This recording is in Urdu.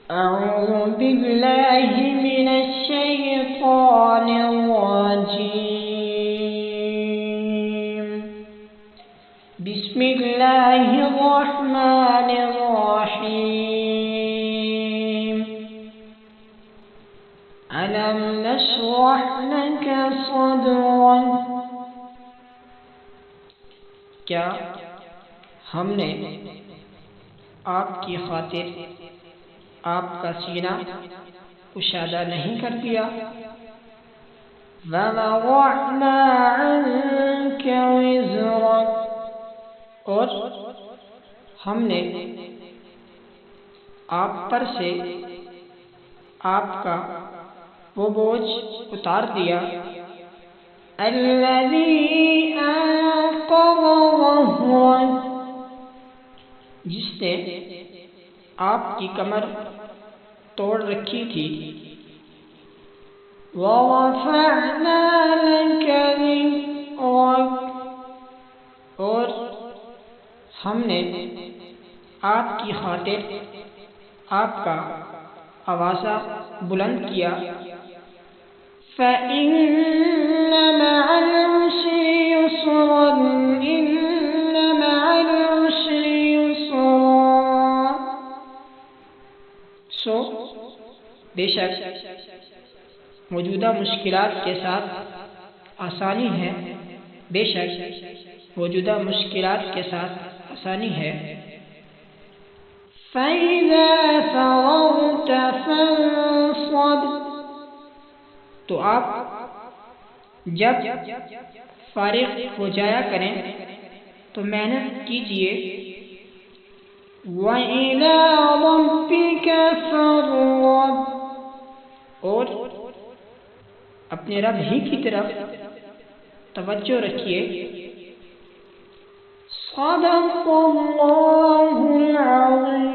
أعوذ بالله من الشيطان الرجيم. بسم الله الرحمن الرحيم. ألم نشرح لك صدرك؟ کیا ہم نے آپ کی خاطر آپ کا سینہ کشادہ نہیں کر دیا؟ وَوَضَعْنَا عَنْكَ وِزْرَكَ، اور ہم نے آپ پر سے آپ کا وہ بوجھ اتار دیا، الَّذِي أَنقَضَ ظَهْرَكَ، جس نے آپ کی کمر توڑ رکھی تھی، وَرَفَعْنَا لَكَ ذِكْرَكَ، اور ہم نے آپ کی خاطر آپ کا آوازہ بلند کیا، فَإِنَّ مَعَ الْعُسْرِ يُسْرًا، إِنَّ مَعَ الْعُسْرِ يُسْرًا، بے شک موجودہ مشکلات کے ساتھ آسانی ہے، بے شک موجودہ مشکلات کے ساتھ آسانی ہے، فَإِذَا فَرَغْتَ فَانصَبْ، تو آپ جب فارغ ہو جایا کریں تو محنت کیجئے، وَإِلَى رَبِّكَ فَارْغَب، اور اپنے رب ہی کی طرف توجہ رکھیے، صدق اللہ العظیم۔